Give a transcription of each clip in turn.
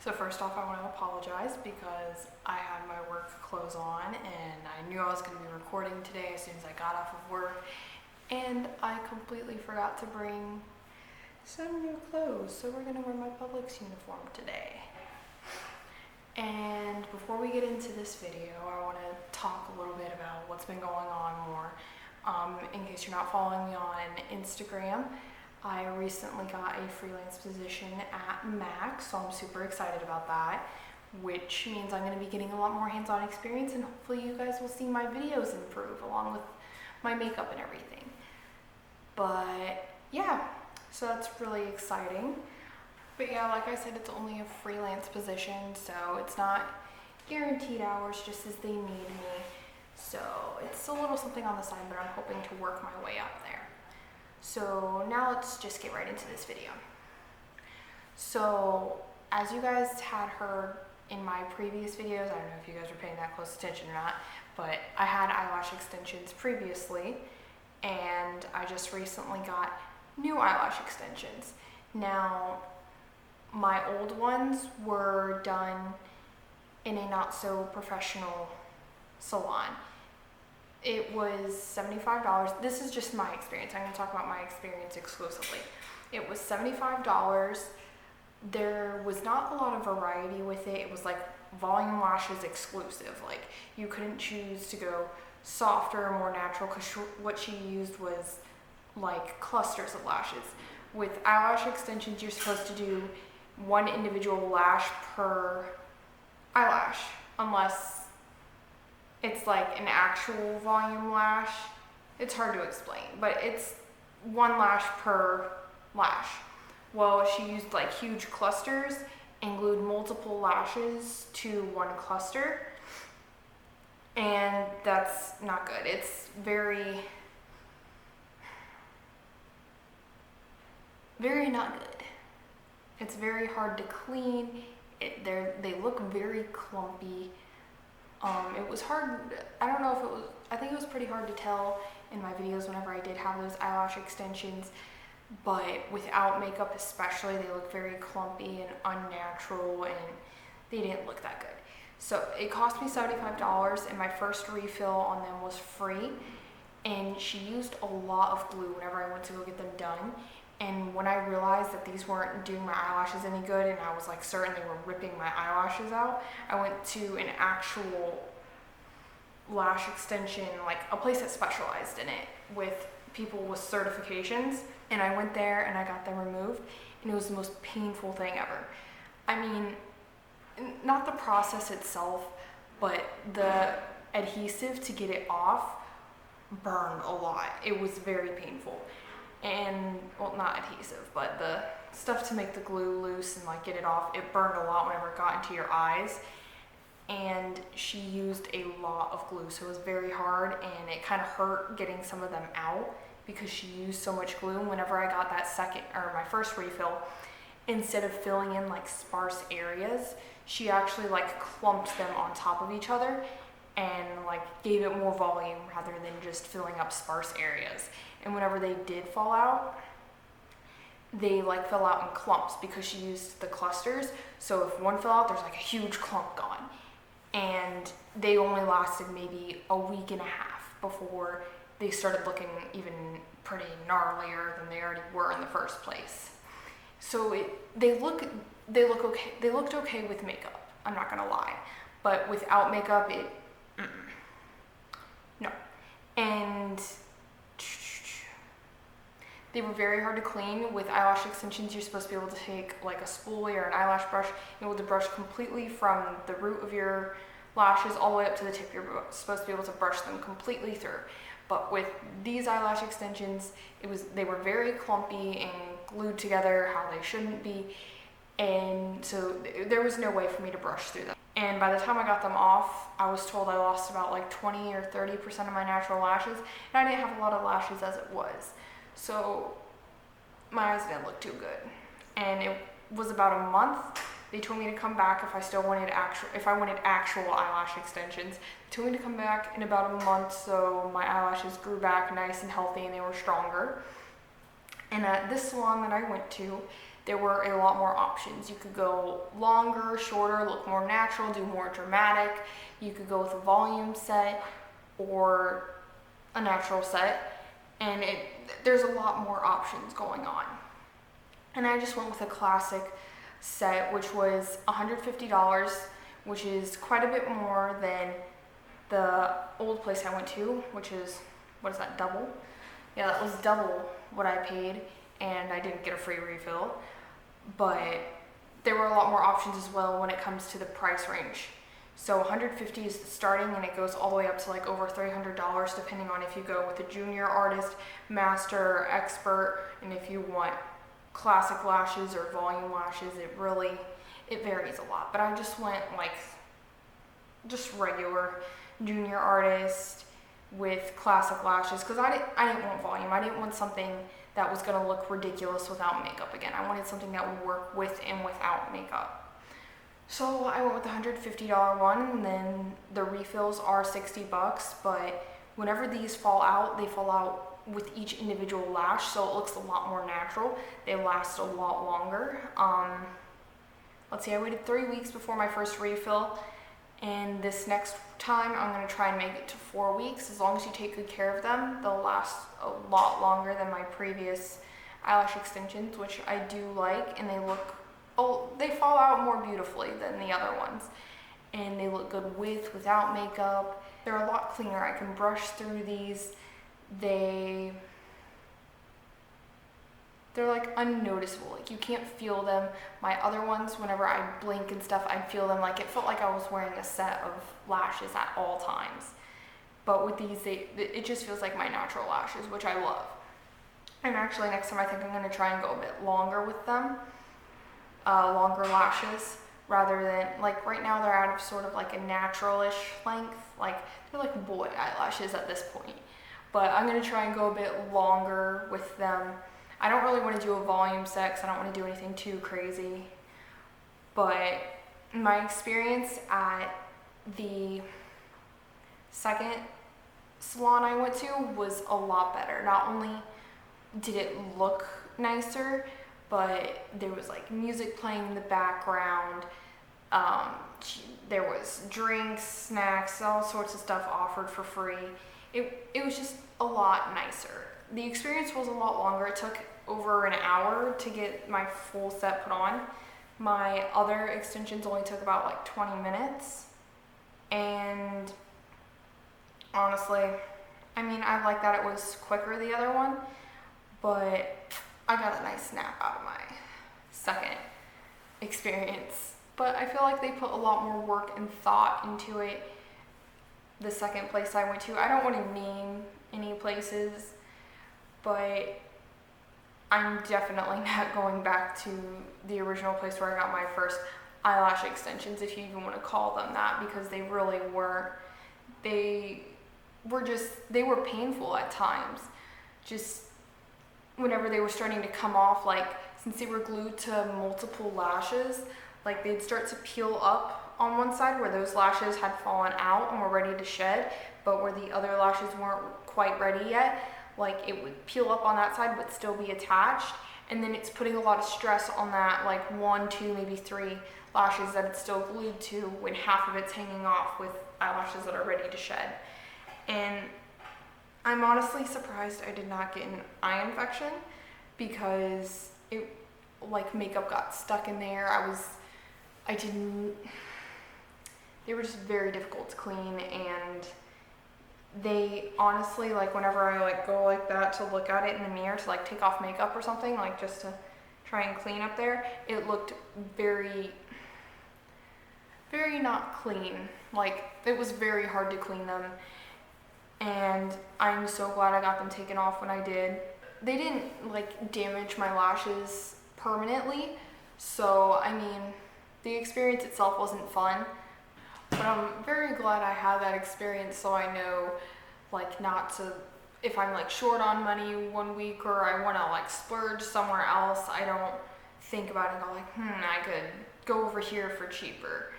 So first off, I want to apologize because I had my work clothes on and I knew I was going to be recording today as soon as I got off of work, and I completely forgot to bring some new clothes, so we're going to wear my Publix uniform today. And before we get into this video, I want to talk a little bit about what's been going on more. In case you're not following me on Instagram, I recently got a freelance position at Max, so I'm super excited about that, which means I'm going to be getting a lot more hands-on experience, and hopefully you guys will see my videos improve along with my makeup and everything. But yeah, so that's really exciting. But yeah, like I said, it's only a freelance position, so it's not guaranteed hours just as they need me. So it's a little something on the side, but I'm hoping to work my way up there. So now let's just get right into this video. So as you guys had heard in my previous videos, I don't know if you guys were paying that close attention or not, but I had eyelash extensions previously, and I just recently got new eyelash extensions. Now, my old ones were done in a not so professional salon. It was $75. This is just my experience. I'm going to talk about my experience exclusively. It was $75. There was not a lot of variety with it. It was like volume lashes exclusive. Like, you couldn't choose to go softer or more natural because what she used was like clusters of lashes. With eyelash extensions, you're supposed to do one individual lash per eyelash, unless it's like an actual volume lash. It's hard to explain, but it's one lash per lash. Well, she used like huge clusters and glued multiple lashes to one cluster, and that's not good. It's very not good. It's very hard to clean. They look very clumpy. It was hard, I don't know if it was, I think it was pretty hard to tell in my videos whenever I did have those eyelash extensions, but without makeup especially, they look very clumpy and unnatural, and they didn't look that good. So it cost me $75, and my first refill on them was free, and she used a lot of glue whenever I went to go get them done. And when I realized that these weren't doing my eyelashes any good, and I was like certain they were ripping my eyelashes out, I went to an actual lash extension, like a place that specialized in it with people with certifications. And I went there and I got them removed, and it was the most painful thing ever. I mean, not the process itself, but the adhesive to get it off burned a lot. It was very painful. And, well, not adhesive, but the stuff to make the glue loose and like get it off, it burned a lot whenever it got into your eyes. And she used a lot of glue, so it was very hard, and it kind of hurt getting some of them out because she used so much glue. And whenever I got that my first refill, instead of filling in like sparse areas, she actually like clumped them on top of each other and like gave it more volume rather than just filling up sparse areas. And whenever they did fall out, they like fell out in clumps because she used the clusters. So if one fell out, there's like a huge clump gone. And they only lasted maybe a week and a half before they started looking even pretty gnarlier than they already were in the first place. So they look okay. They looked okay with makeup, I'm not gonna lie. But without makeup, no. And they were very hard to clean. With eyelash extensions, you're supposed to be able to take like a spoolie or an eyelash brush, and able to brush completely from the root of your lashes all the way up to the tip. You're supposed to be able to brush them completely through. But with these eyelash extensions, they were very clumpy and glued together how they shouldn't be, and so there was no way for me to brush through them. And by the time I got them off, I was told I lost about like 20 or 30% of my natural lashes, and I didn't have a lot of lashes as it was. So my eyes didn't look too good. And it was about a month. They told me to come back if I wanted actual eyelash extensions. They told me to come back in about a month, so my eyelashes grew back nice and healthy and they were stronger. And at this salon that I went to, there were a lot more options. You could go longer, shorter, look more natural, do more dramatic. You could go with a volume set or a natural set, and there's a lot more options going on. And I just went with a classic set, which was $150, which is quite a bit more than the old place I went to, which is, what is that, double? Yeah, that was double what I paid, and I didn't get a free refill. But there were a lot more options as well when it comes to the price range. So $150 is the starting, and it goes all the way up to like over $300 depending on if you go with a junior artist, master, or expert, and if you want classic lashes or volume lashes. It varies a lot. But I just went like just regular junior artist with classic lashes because I didn't want volume. I didn't want something that was going to look ridiculous without makeup again. I wanted something that would work with and without makeup. So I went with the $150 one, and then the refills are $60, but whenever these fall out, they fall out with each individual lash, so it looks a lot more natural. They last a lot longer. Let's see, I waited 3 weeks before my first refill, and this next time I'm going to try and make it to 4 weeks. As long as you take good care of them, they'll last a lot longer than my previous eyelash extensions, which I do like, and they fall out more beautifully than the other ones, and they look good without makeup. They're a lot cleaner. I can brush through these. They're like unnoticeable, like you can't feel them. My other ones, whenever I blink and stuff, I'd feel them. Like it felt like I was wearing a set of lashes at all times. But with these, it just feels like my natural lashes, which I love. And actually next time I think I'm going to try and go a bit longer with them, longer lashes, rather than, like right now they're out of sort of like a natural-ish length, like they're like boy eyelashes at this point. But I'm going to try and go a bit longer with them. I don't really want to do a volume set because I don't want to do anything too crazy. But my experience at the second salon I went to was a lot better. Not only did it look nicer, but there was like music playing in the background. There was drinks, snacks, all sorts of stuff offered for free. It was just a lot nicer. The experience was a lot longer. It took over an hour to get my full set put on. My other extensions only took about like 20 minutes. And honestly, I mean, I like that it was quicker the other one, but I got a nice snap out of my second experience. But I feel like they put a lot more work and thought into it. The second place I went to, I don't want to name any places, but I'm definitely not going back to the original place where I got my first eyelash extensions, if you even want to call them that, because they really weren't. They were painful at times. Just whenever they were starting to come off, like since they were glued to multiple lashes, like they'd start to peel up on one side where those lashes had fallen out and were ready to shed, but where the other lashes weren't quite ready yet, like it would peel up on that side but still be attached, and then it's putting a lot of stress on that like 1, 2, maybe 3 lashes that it's still glued to when half of it's hanging off with eyelashes that are ready to shed. And I'm honestly surprised I did not get an eye infection because it, like, makeup got stuck in there. They were just very difficult to clean, and they honestly, like, whenever I like go like that to look at it in the mirror to like take off makeup or something, like just to try and clean up there, it looked very, very not clean. Like, it was very hard to clean them, and I'm so glad I got them taken off when I did. They didn't like damage my lashes permanently, so I mean, the experience itself wasn't fun, but I'm very glad I had that experience, so I know, like, not to, if I'm like short on money one week or I want to like splurge somewhere else, I don't think about it and go like, I could go over here for cheaper.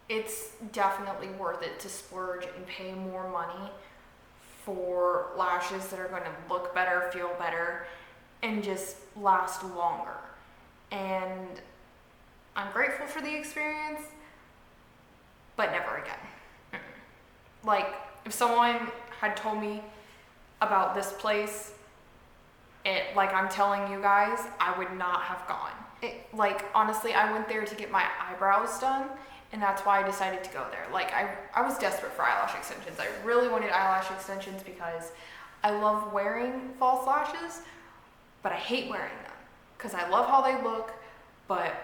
It's definitely worth it to splurge and pay more money for lashes that are going to look better, feel better, and just last longer. and I'm grateful for the experience, but never again. Like, if someone had told me about this place, like I'm telling you guys, I would not have gone. Like, honestly, I went there to get my eyebrows done, and that's why I decided to go there. Like, I was desperate for eyelash extensions. I really wanted eyelash extensions because I love wearing false lashes, but I hate wearing them because I love how they look, but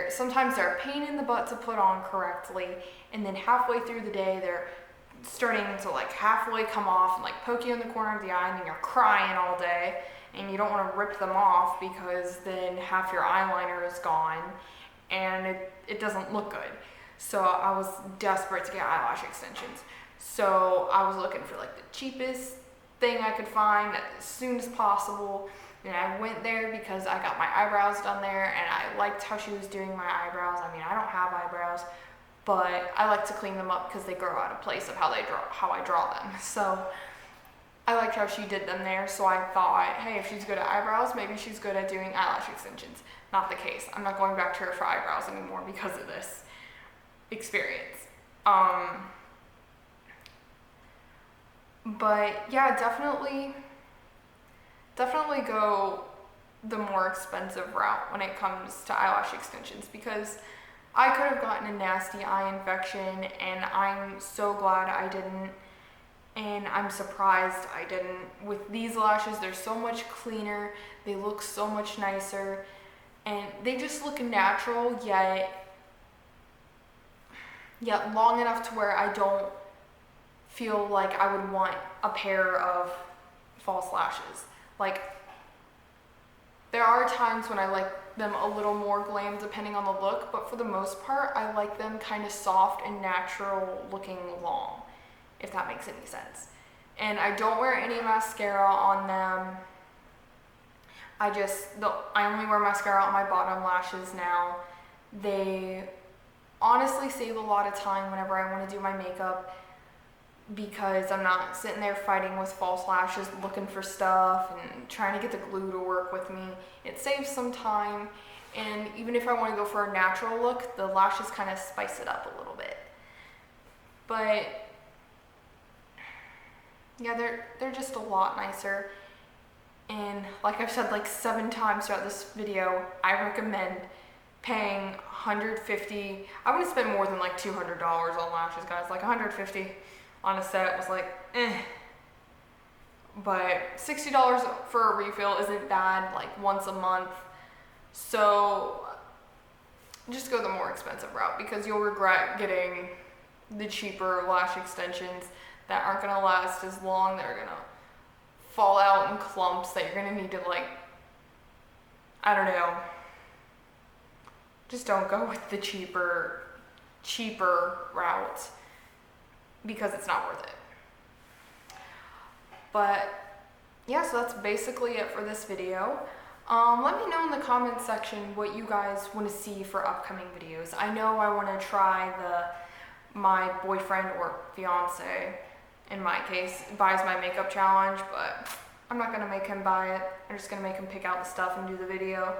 sometimes they're a pain in the butt to put on correctly, and then halfway through the day they're starting to like halfway come off and like poke you in the corner of the eye, and then you're crying all day and you don't want to rip them off because then half your eyeliner is gone and it doesn't look good. So I was desperate to get eyelash extensions. So I was looking for like the cheapest thing I could find as soon as possible. And I went there because I got my eyebrows done there and I liked how she was doing my eyebrows. I mean, I don't have eyebrows, but I like to clean them up because they grow out of place of how I draw them. So I liked how she did them there. So I thought, hey, if she's good at eyebrows, maybe she's good at doing eyelash extensions. Not the case. I'm not going back to her for eyebrows anymore because of this experience. But yeah, definitely go the more expensive route when it comes to eyelash extensions, because I could have gotten a nasty eye infection, and I'm so glad I didn't, and I'm surprised I didn't. With these lashes, they're so much cleaner, they look so much nicer, and they just look natural, yet long enough to where I don't feel like I would want a pair of false lashes. Like, there are times when I like them a little more glam depending on the look, but for the most part, I like them kind of soft and natural looking long, if that makes any sense. And I don't wear any mascara on them. I only wear mascara on my bottom lashes now. They honestly save a lot of time whenever I want to do my makeup, because I'm not sitting there fighting with false lashes, looking for stuff and trying to get the glue to work with me. It saves some time, and even if I want to go for a natural look, the lashes kind of spice it up a little bit. But yeah, they're just a lot nicer. And like I've said like 7 times throughout this video, I recommend paying $150. I wouldn't spend more than like $200 on lashes, guys. Like $150 on a set was like, eh. But $60 for a refill isn't bad, like once a month. So just go the more expensive route, because you'll regret getting the cheaper lash extensions that aren't gonna last as long. They're gonna fall out in clumps that you're gonna need to, like, I don't know. Just don't go with the cheaper route, because it's not worth it. But yeah, so that's basically it for this video. Let me know in the comments section what you guys want to see for upcoming videos. I know I want to try my boyfriend or fiance, in my case, buys my makeup challenge, but I'm not going to make him buy it. I'm just going to make him pick out the stuff and do the video.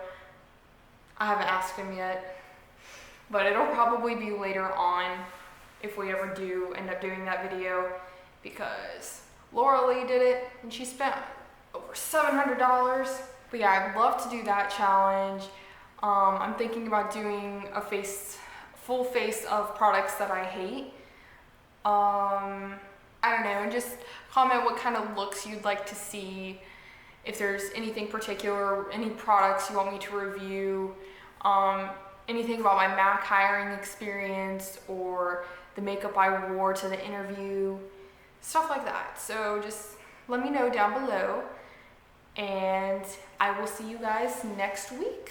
I haven't asked him yet, but it'll probably be later on if we ever do end up doing that video, because Laura Lee did it and she spent over $700. But yeah, I'd love to do that challenge. I'm thinking about doing a full face of products that I hate. I don't know, and just comment what kind of looks you'd like to see, if there's anything particular, any products you want me to review, anything about my MAC hiring experience or the makeup I wore to the interview, stuff like that. So just let me know down below, and I will see you guys next week.